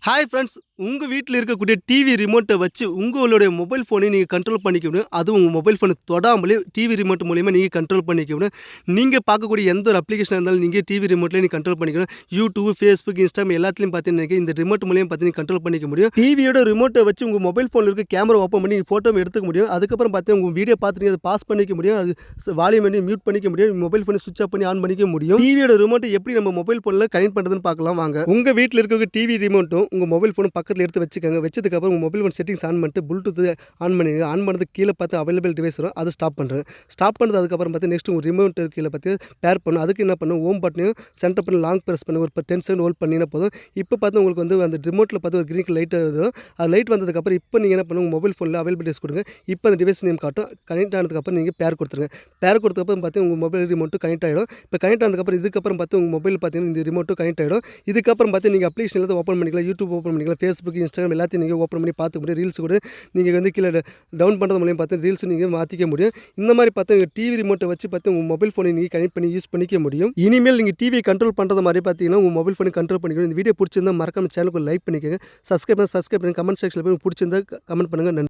Hi friends, உங்க வீட்ல இருக்கக்கூடிய டிவி ரிமோட்ட வச்சு உங்களுடைய மொபைல் ஃபோனை நீங்க கண்ட்ரோல் பண்ணிக்க முடியும். அதுவும் உங்க மொபைல் ஃபோன தொடாமலே டிவி ரிமோட் மூலியமா நீங்க கண்ட்ரோல் பண்ணிக்க முடியும். நீங்க பார்க்கக்கூடிய எந்த ஒரு அப்ளிகேஷனா இருந்தாலும் நீங்க டிவி ரிமோட்லயே நீங்க கண்ட்ரோல் பண்ணிக்கணும். YouTube, Facebook, Instagram எல்லாத்துலயும் பார்த்தீங்கன்னா இந்த ரிமோட் மூலியமா பார்த்தீங்கன்னா கண்ட்ரோல் பண்ணிக்க முடியும். டிவியோட ரிமோட்ட வச்சு உங்க மொபைல் ஃபோன்ல இருக்க கேமரா ஓப்பன் பண்ணி ஃபோட்டோவும் எடுத்துக்க முடியும். அதுக்கப்புறம் பார்த்தீங்கன்னா உங்க வீடியோ பார்த்துட்டு அதை பாஸ் பண்ணிக்க முடியும். அது வால்யூம் பண்ணி மியூட் பண்ணிக்க முடியும். மொபைல் ஃபோனை ஸ்விட்ச் ஆஃப் பண்ணி ஆன் பண்ணிக்க முடியும். டிவியோட ரிமோட்ட எப்படி நம்ம மொபைல் ஃபோன்ல கனெக்ட் பண்றதுன்னு பார்க்கலாம் வாங்க. உங்க வீட்ல இருக்க டிவி ரிமோட்டும் உங்க மொபைல் ஃபோனும் பக்கத்துல எடுத்து வச்சுக்கோங்க. வச்சதுக்கப்புறம் உங்கள் மொபைல் ஃபோன் செட்டிங்ஸ் ஆன் பண்ணிட்டு ப்ளூடூத் ஆன் பண்ணிடுங்க. ஆன் பண்ணதுக்கு கீழே பார்த்து அவைலபிள் டிவைஸ் வரும், அதை ஸ்டாப் பண்ணுறேன். ஸ்டாப் பண்ணது அதுக்கப்புறம் பார்த்து நெக்ஸ்ட் உங்கள் ரிமோட் கீழே பார்த்து பேர் பண்ணும். அதுக்கு என்ன பண்ணும், ஹோம் பட்டனையும் சென்டர் பண்ணி லாங் ப்ரெஸ் பண்ணி ஒரு 10 செகண்ட் ஹோல்ட் பண்ணினா போதும். இப்போ பார்த்து உங்களுக்கு வந்து அந்த ரிமோட்டில் பார்த்து ஒரு க்ரீன் லைட் வருது. அது லைட் வந்ததுக்கப்புறம் இப்போ நீங்கள் என்ன பண்ணுங்கள், மொபைல் ஃபோனில் அவைலபிள் டிவைஸ் கொடுங்க. இப்போ அந்த டிவைஸ் நேம் காட்டும். கனெக்ட் ஆனதுக்கப்புறம் நீங்கள் பேர் கொடுத்துருங்க. பேர் கொடுத்ததுக்கப்புறம் பார்த்து உங்கள் மொபைல் ரிமோட்டு கனெக்ட் ஆகிடும். இப்போ கனெக்ட் ஆனதுக்கப்புறம் இதுக்கப்புறம் பார்த்து உங்கள் மொபைல் பார்த்தீங்கன்னா இந்த ரிமோட்டும் கனெக்ட் ஆகிடும். இதுக்கப்புறம் பார்த்து நீங்கள் அப்ளிகேஷன் எல்லாத்தையும் ஓப்பன் பண்ணிக்கலாம். யூடியூப் ஓப்பன் பண்ணிக்கலாம், ஃபேஸ்புக், இன்ஸ்டாகிராம் எல்லாத்தையும் நீங்கள் ஓப்பன் பண்ணி பார்த்துக்க முடியும். ரீல்ஸ் கூட நீங்கள் வந்து கீழே டவுன் பண்ணுறது மூலியம் பார்த்து ரீல்ஸ் நீங்கள் மாற்றிக்க முடியும். இந்த மாதிரி பார்த்து டிவி ரிமோட்டை வச்சு பார்த்து உங்கள் மொபைல் ஃபோனை நீங்கள் கனெக்ட் பண்ணி யூஸ் பண்ணிக்க முடியும். இனிமேல் நீங்கள் டிவியை கண்ட்ரோல் பண்ணுறது மாதிரி பார்த்தீங்கன்னா உங்கள் மொபைல் ஃபோனை கண்ட்ரோல் பண்ணிக்கணும். இந்த வீடியோ பிடிச்சிருந்தா மறக்காம சேனலுக்கு லைக் பண்ணிக்கோங்க. சப்ஸ்கிரைப் பண்ணி கமெண்ட் செக்ஷனில் போய் பிடிச்சிருந்தா கமெண்ட் பண்ணுங்கள். நன்றி.